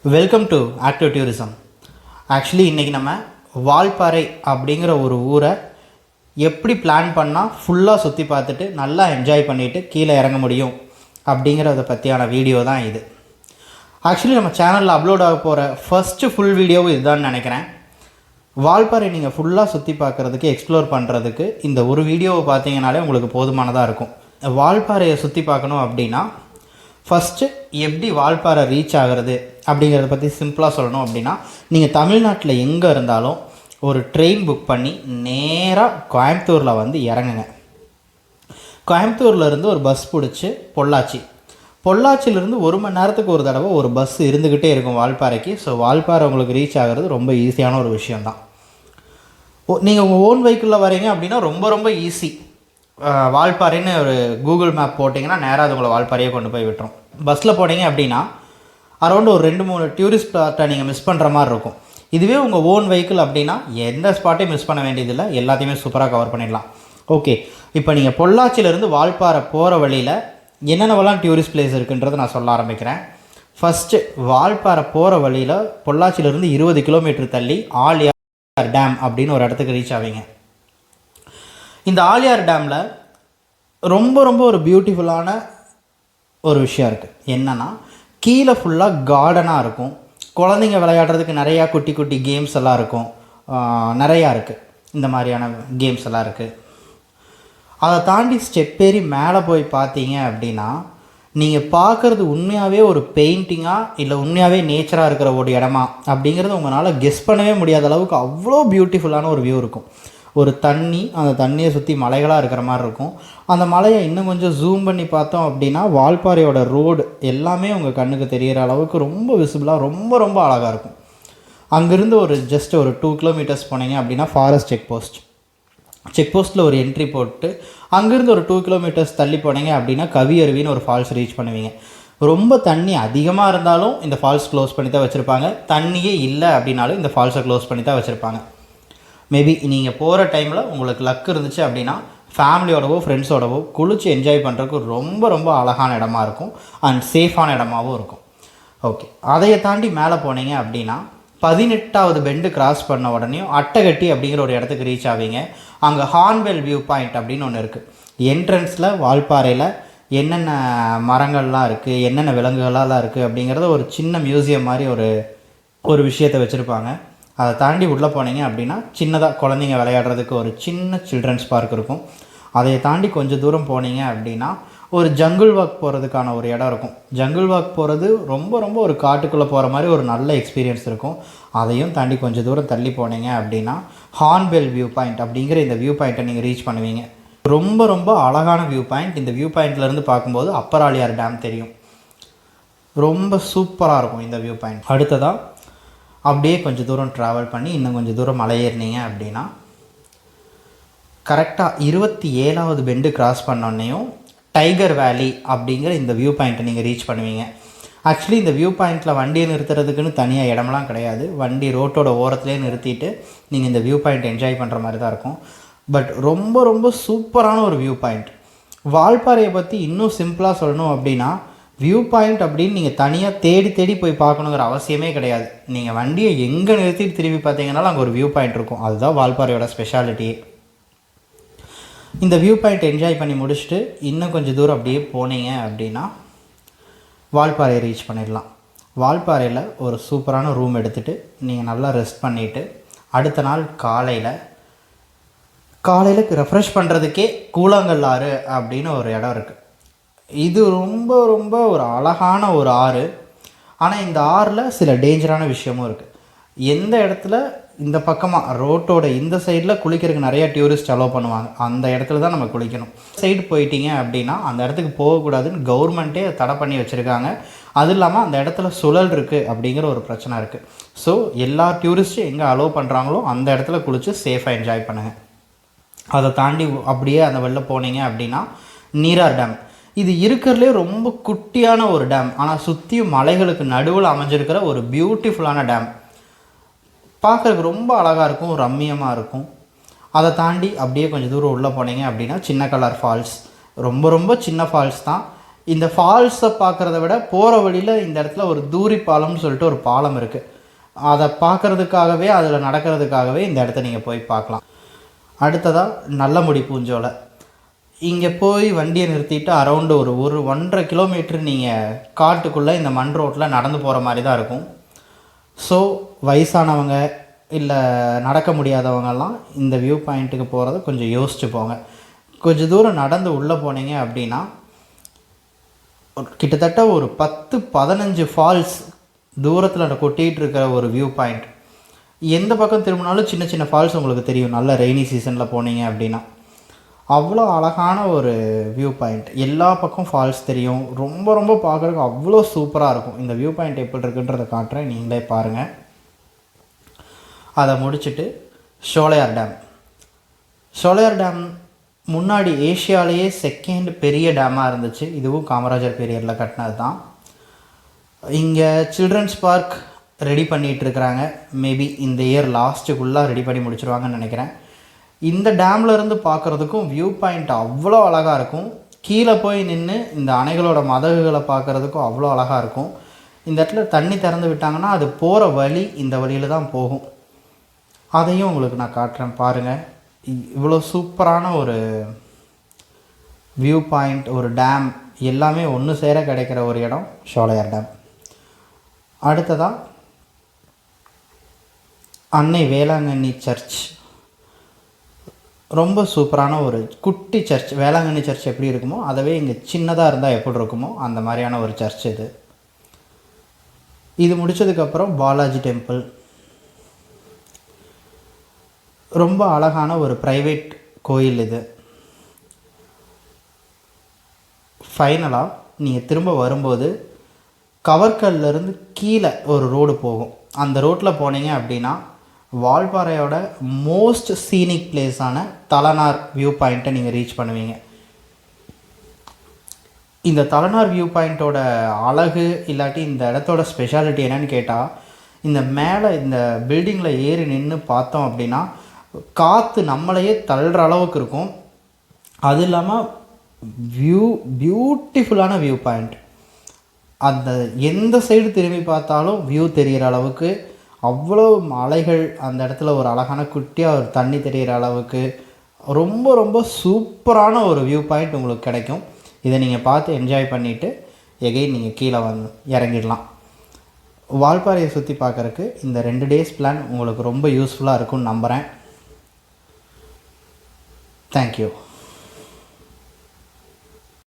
Welcome to active tourism. Actually இன்றைக்கி நம்ம வால்பாறை அப்படிங்கிற ஒரு ஊரை எப்படி பிளான் பண்ணால் ஃபுல்லாக சுற்றி பார்த்துட்டு நல்லா என்ஜாய் பண்ணிவிட்டு கீழே இறங்க முடியும் அப்படிங்கிறத பற்றியான வீடியோ தான் இது. ஆக்சுவலி நம்ம சேனலில் அப்லோட் ஆக போகிற ஃபஸ்ட்டு ஃபுல் வீடியோவும் இதுதான் நினைக்கிறேன். வால்பாறை நீங்கள் ஃபுல்லாக சுற்றி பார்க்குறதுக்கு எக்ஸ்ப்ளோர் பண்ணுறதுக்கு இந்த ஒரு வீடியோவை பார்த்தீங்கனாலே உங்களுக்கு போதுமானதாக இருக்கும். வால்பாறையை சுற்றி பார்க்கணும் அப்படின்னா ஃபஸ்ட்டு எப்படி வால்பாறை ரீச் ஆகிறது அப்படிங்கிறத பற்றி சிம்பிளாக சொல்லணும் அப்படின்னா, நீங்கள் தமிழ்நாட்டில் எங்கே இருந்தாலும் ஒரு ட்ரெயின் புக் பண்ணி நேராக கோயம்புத்தூரில் வந்து இறங்குங்க. கோயம்புத்தூர்லேருந்து ஒரு பஸ் பிடிச்சி பொள்ளாச்சியிலேருந்து 1 மணி நேரத்துக்கு ஒரு தடவை ஒரு பஸ் இருந்துக்கிட்டே இருக்கும் வால்பாறைக்கு. ஸோ வால்பாறை உங்களுக்கு ரீச் ஆகிறது ரொம்ப ஈஸியான ஒரு விஷயந்தான். நீங்கள் உங்கள் ஓன் வெஹிக்கிளில் வரீங்க அப்படின்னா ரொம்ப ரொம்ப ஈஸி. வால்பாறைன்னு ஒரு கூகுள் மேப் போட்டிங்கன்னா நேராக அது உங்களை வால்பாறையே கொண்டு போய் விட்டுரும். பஸ்ஸில் போனீங்க அப்படின்னா அரௌண்ட் ஒரு 2-3 டூரிஸ்ட் ஸ்பாட்டை நீங்கள் மிஸ் பண்ணுற மாதிரி இருக்கும். இதுவே உங்கள் ஓன் வெஹிக்கிள் அப்படின்னா எந்த ஸ்பாட்டையும் மிஸ் பண்ண வேண்டியதில்லை, எல்லாத்தையுமே சூப்பராக கவர் பண்ணிடலாம். ஓகே, இப்போ நீங்கள் பொள்ளாச்சியிலேருந்து வால்பாறை போகிற வழியில் என்னென்னவெல்லாம் டூரிஸ்ட் பிளேஸ் இருக்குன்றதை நான் சொல்ல ஆரம்பிக்கிறேன். ஃபஸ்ட்டு வால்பாறை போகிற வழியில் பொள்ளாச்சியிலேருந்து 20 கிலோமீட்டர் தள்ளி ஆழியார் டேம் அப்படின்னு ஒரு இடத்துக்கு ரீச் ஆவீங்க. இந்த ஆழியார் டேமில் ரொம்ப ரொம்ப ஒரு பியூட்டிஃபுல்லான ஒரு விஷயம் இருக்குது. என்னென்னா, கீழே ஃபுல்லாக கார்டனாக இருக்கும். குழந்தைங்க விளையாடுறதுக்கு நிறையா குட்டி குட்டி கேம்ஸ் எல்லாம் இருக்கும். நிறையா இருக்குது, இந்த மாதிரியான கேம்ஸ் எல்லாம் இருக்குது. அதை தாண்டி ஸ்டெப் ஏறி மேலே போய் பார்த்தீங்க அப்படின்னா நீங்கள் பார்க்குறது உண்மையாகவே ஒரு பெயிண்டிங்காக இல்லை உண்மையாகவே நேச்சராக இருக்கிற ஒரு இடமா அப்படிங்கிறது உங்களால் கெஸ் பண்ணவே முடியாத அளவுக்கு அவ்வளோ பியூட்டிஃபுல்லான ஒரு வியூ இருக்கும். ஒரு தண்ணி, அந்த தண்ணியை சுற்றி மலைகளாக இருக்கிற மாதிரி இருக்கும். அந்த மலையை இன்னும் கொஞ்சம் ஜூம் பண்ணி பார்த்தோம் அப்படின்னா வால்பாறையோட ரோடு எல்லாமே உங்கள் கண்ணுக்கு தெரிகிற அளவுக்கு ரொம்ப விசிபிளாக ரொம்ப ரொம்ப அழகாக இருக்கும். அங்கேருந்து ஒரு ஜஸ்ட் ஒரு 2 கிலோமீட்டர்ஸ் போனீங்க அப்படின்னா ஃபாரஸ்ட் செக் போஸ்ட்டில் ஒரு என்ட்ரி போட்டு அங்கேருந்து ஒரு 2 கிலோமீட்டர்ஸ் தள்ளி போனீங்க அப்படின்னா கவியருவின்னு ஒரு ஃபால்ஸ் ரீச் பண்ணுவீங்க. ரொம்ப தண்ணி அதிகமாக இருந்தாலும் இந்த ஃபால்ஸ் க்ளோஸ் பண்ணி தான் வச்சுருப்பாங்க. தண்ணியே இல்லை அப்படின்னாலும் இந்த ஃபால்ஸை க்ளோஸ் பண்ணி தான் வச்சுருப்பாங்க. மேபி நீங்கள் போகிற டைமில் உங்களுக்கு லக் இருந்துச்சு அப்படின்னா ஃபேமிலியோடவோ ஃப்ரெண்ட்ஸோடவோ குளிச்சு என்ஜாய் பண்ணுறதுக்கு ரொம்ப ரொம்ப அழகான இடமா இருக்கும் அண்ட் சேஃபான இடமாகவும் இருக்கும். ஓகே, அதையை தாண்டி மேலே போனீங்க அப்படின்னா 18வது பெண்டு கிராஸ் பண்ண உடனே அட்டகட்டி அப்படிங்கிற ஒரு இடத்துக்கு ரீச் ஆவீங்க. அங்கே ஹார்ன்வெல் வியூ பாயிண்ட் அப்படின்னு ஒன்று இருக்குது. என்ட்ரன்ஸில் வால்பாறையில் என்னென்ன மரங்கள்லாம் இருக்குது, என்னென்ன விலங்குகள்லாம் இருக்குது அப்படிங்கிறத ஒரு சின்ன மியூசியம் மாதிரி ஒரு விஷயத்தை வச்சுருப்பாங்க. அதை தாண்டி உள்ளே போனீங்க அப்படின்னா சின்னதாக குழந்தைங்க விளையாடுறதுக்கு ஒரு சின்ன சில்ட்ரன்ஸ் பார்க் இருக்கும். அதை தாண்டி கொஞ்சம் தூரம் போனீங்க அப்படின்னா ஒரு ஜங்கிள் வாக் போகிறதுக்கான ஒரு இடம் இருக்கும். ஜங்கிள் வாக் போகிறது ரொம்ப ரொம்ப ஒரு காட்டுக்குள்ளே போகிற மாதிரி ஒரு நல்ல எக்ஸ்பீரியன்ஸ் இருக்கும். அதையும் தாண்டி கொஞ்சம் தூரம் தள்ளி போனீங்க அப்படின்னா ஹார்ன்வெல் வியூ பாயிண்ட் அப்படிங்கிற இந்த வியூ பாயிண்ட்டை நீங்கள் ரீச் பண்ணுவீங்க. ரொம்ப ரொம்ப அழகான வியூ பாயிண்ட். இந்த வியூ பாயிண்ட்லேருந்து பார்க்கும்போது அப்பர் ஆழியார் டேம் தெரியும். ரொம்ப சூப்பராக இருக்கும் இந்த வியூ பாயிண்ட். அடுத்ததாக அப்படியே கொஞ்சம் தூரம் ட்ராவல் பண்ணி இன்னும் கொஞ்சம் தூரம் மலை ஏறினீங்க அப்படின்னா கரெக்டாக 27வது பெண்டு கிராஸ் பண்ணோன்னையும் டைகர் வேலி அப்படிங்கிற இந்த வியூ பாயிண்ட்டை நீங்கள் ரீச் பண்ணுவீங்க. ஆக்சுவலி இந்த வியூ பாயிண்ட்டில் வண்டியை நிறுத்துறதுக்குன்னு தனியாக இடமெல்லாம் கிடையாது. வண்டி ரோட்டோட ஓரத்துலேயே நிறுத்திட்டு நீங்கள் இந்த வியூ பாயிண்ட் என்ஜாய் பண்ணுற மாதிரி தான் இருக்கும். பட் ரொம்ப ரொம்ப சூப்பரான ஒரு வியூ பாயிண்ட். வால்பாறையை பற்றி இன்னும் சிம்பிளாக சொல்லணும் அப்படின்னா வியூ பாயிண்ட் அப்படின்னு நீங்கள் தனியாக தேடி போய் பார்க்கணுங்கிற அவசியமே கிடையாது. நீங்கள் வண்டியை எங்கே நிறுத்திட்டு திரும்பி பார்த்தீங்கன்னாலும் அங்கே ஒரு வியூ பாயிண்ட் இருக்கும். அதுதான் வால்பாறையோட ஸ்பெஷாலிட்டியே. இந்த வியூ பாயிண்ட் என்ஜாய் பண்ணி முடிச்சுட்டு இன்னும் கொஞ்சம் தூரம் அப்படியே போனீங்க அப்படின்னா வால்பாறையை ரீச் பண்ணிடலாம். வால்பாறையில் ஒரு சூப்பரான ரூம் எடுத்துகிட்டு நீங்கள் நல்லா ரெஸ்ட் பண்ணிவிட்டு அடுத்த நாள் காலையில் ரெஃப்ரெஷ் பண்ணுறதுக்கே கூழாங்கல்லாறு அப்படின்னு ஒரு இடம் இருக்குது. இது ரொம்ப ரொம்ப ஒரு அழகான ஒரு ஆறு. ஆனால் இந்த ஆறில் சில டேஞ்சரான விஷயமும் இருக்குது. எந்த இடத்துல இந்த பக்கமாக ரோட்டோட இந்த சைடில் குளிக்கிறதுக்கு நிறையா டூரிஸ்ட் அலோவ் பண்ணுவாங்க, அந்த இடத்துல தான் நம்ம குளிக்கணும். சைடு போயிட்டீங்க அப்படின்னா அந்த இடத்துக்கு போகக்கூடாதுன்னு கவர்மெண்ட்டே தடை பண்ணி வச்சுருக்காங்க. அது இல்லாமல் அந்த இடத்துல சுழல் இருக்குது அப்படிங்கிற ஒரு பிரச்சனை இருக்குது. ஸோ எல்லா டூரிஸ்ட்டும் எங்கே அலோவ் பண்ணுறாங்களோ அந்த இடத்துல குளித்து சேஃபாக என்ஜாய் பண்ணுங்கள். அதை தாண்டி அப்படியே அந்த வெளில போனீங்க அப்படின்னா நீரார் டேம். இது இருக்கிறதுலே ரொம்ப குட்டியான ஒரு டேம், ஆனால் சுற்றியும் மலைகளுக்கு நடுவில் அமைஞ்சிருக்கிற ஒரு பியூட்டிஃபுல்லான டேம். பார்க்குறதுக்கு ரொம்ப அழகாக இருக்கும், ரம்மியமாக இருக்கும். அதை தாண்டி அப்படியே கொஞ்சம் தூரம் உள்ளே போனீங்க அப்படின்னா சின்ன கலர் ஃபால்ஸ். ரொம்ப ரொம்ப சின்ன ஃபால்ஸ் தான். இந்த ஃபால்ஸை பார்க்குறத விட போகிற வழியில் இந்த இடத்துல ஒரு தூரி பாலம்னு சொல்லிட்டு ஒரு பாலம் இருக்குது. அதை பார்க்குறதுக்காகவே, அதில் நடக்கிறதுக்காகவே இந்த இடத்த நீங்கள் போய் பார்க்கலாம். அடுத்ததாக நல்லமுடி பூஞ்சோலை. இங்கே போய் வண்டியை நிறுத்திட்டு அரௌண்டு ஒரு 1.5 கிலோமீட்டர் நீங்கள் காட்டுக்குள்ளே இந்த மண் ரோட்டில் நடந்து போகிற மாதிரி தான் இருக்கும். ஸோ வயசானவங்க இல்லை நடக்க முடியாதவங்கெல்லாம் இந்த வியூ பாயிண்ட்டுக்கு போகிறத கொஞ்சம் யோசிச்சு போங்க. கொஞ்சம் தூரம் நடந்து உள்ளே போனீங்க அப்படின்னா கிட்டத்தட்ட ஒரு 10-15 ஃபால்ஸ் தூரத்தில் கொட்டிகிட்டு இருக்கிற ஒரு வியூ பாயிண்ட். எந்த பக்கம் திரும்பினாலும் சின்ன சின்ன ஃபால்ஸ் உங்களுக்கு தெரியும். நல்ல ரெய்னி சீசனில் போனீங்க அப்படின்னா அவ்வளோ அழகான ஒரு வியூ பாயிண்ட். எல்லா பக்கம் ஃபால்ஸ் தெரியும். ரொம்ப ரொம்ப பார்க்குறதுக்கு அவ்வளோ சூப்பராக இருக்கும். இந்த வியூ பாயிண்ட் எப்படி இருக்குன்றதை காட்டுறேன், நீங்களே பாருங்கள். அதை முடிச்சுட்டு ஷோலையார் டேம். ஷோலையார் டேம் முன்னாடி ஏஷியாவிலேயே 2nd பெரிய டேமாக இருந்துச்சு. இதுவும் காமராஜர் பீரியடில் கட்டினது தான். இங்கே சில்ட்ரன்ஸ் பார்க் ரெடி பண்ணிகிட்ருக்குறாங்க. மேபி இந்த இயர் லாஸ்ட்டுக்குள்ளே ரெடி பண்ணி முடிச்சிருவாங்கன்னு நினைக்கிறேன். இந்த டேமில் இருந்து பார்க்குறதுக்கும் வியூ பாயிண்ட் அவ்வளோ அழகாக இருக்கும். கீழே போய் நின்று இந்த அணைகளோட மதகுகளை பார்க்குறதுக்கும் அவ்வளோ அழகாக இருக்கும். இந்த இடத்துல தண்ணி திறந்து விட்டாங்கன்னா அது போகிற வழி இந்த வழியில் தான் போகும். அதையும் உங்களுக்கு நான் காட்டுறேன் பாருங்கள். இவ்வளோ சூப்பரான ஒரு வியூ பாயிண்ட், ஒரு டேம், எல்லாமே ஒன்று சேர கிடைக்கிற ஒரு இடம் ஷோலையார் டேம். அடுத்ததாக அன்னை வேளாங்கண்ணி சர்ச். ரொம்ப சூப்பரான ஒரு குட்டி சர்ச். வேளாங்கண்ணி சர்ச் எப்படி இருக்குமோ அதவே இங்கே சின்னதாக இருந்தால் எப்படி இருக்குமோ அந்த மாதிரியான ஒரு சர்ச் இது. இது முடித்ததுக்கப்புறம் பாலாஜி டெம்பிள். ரொம்ப அழகான ஒரு ப்ரைவேட் கோயில் இது. ஃபைனலாக நீங்கள் திரும்ப வரும்போது கவர்கல்லேருந்து கீழே ஒரு ரோடு போகும். அந்த ரோட்டில் போனீங்க அப்படின்னா வால்பாறையோட மோஸ்ட் சீனிக் பிளேஸான தலனார் வியூ பாயிண்ட்டை நீங்கள் ரீச் பண்ணுவீங்க. இந்த தலனார் வியூ பாயிண்ட்டோட அழகு இல்லாட்டி இந்த இடத்தோட ஸ்பெஷாலிட்டி என்னன்னு கேட்டால், இந்த மேலே இந்த பில்டிங்கில் ஏறி நின்று பார்த்தோம் அப்படின்னா காற்று நம்மளையே தள்ளுற அளவுக்கு இருக்கும். அது இல்லாமல் பியூட்டிஃபுல்லான வியூ பாயிண்ட். அந்த எந்த சைடு திரும்பி பார்த்தாலும் வியூ தெரிகிற அளவுக்கு அவ்வளோ மலைகள், அந்த இடத்துல ஒரு அழகான குட்டியாக ஒரு தண்ணி தெரிகிற அளவுக்கு ரொம்ப ரொம்ப சூப்பரான ஒரு வியூ பாயிண்ட் உங்களுக்கு கிடைக்கும். இதை நீங்கள் பார்த்து என்ஜாய் பண்ணிவிட்டு எகைன் நீங்கள் கீழே இறங்கிடலாம். வால்பாறையை சுற்றி பார்க்குறக்கு இந்த 2 டேஸ் பிளான் உங்களுக்கு ரொம்ப யூஸ்ஃபுல்லாக இருக்கும்னு நம்புகிறேன். தேங்க்யூ.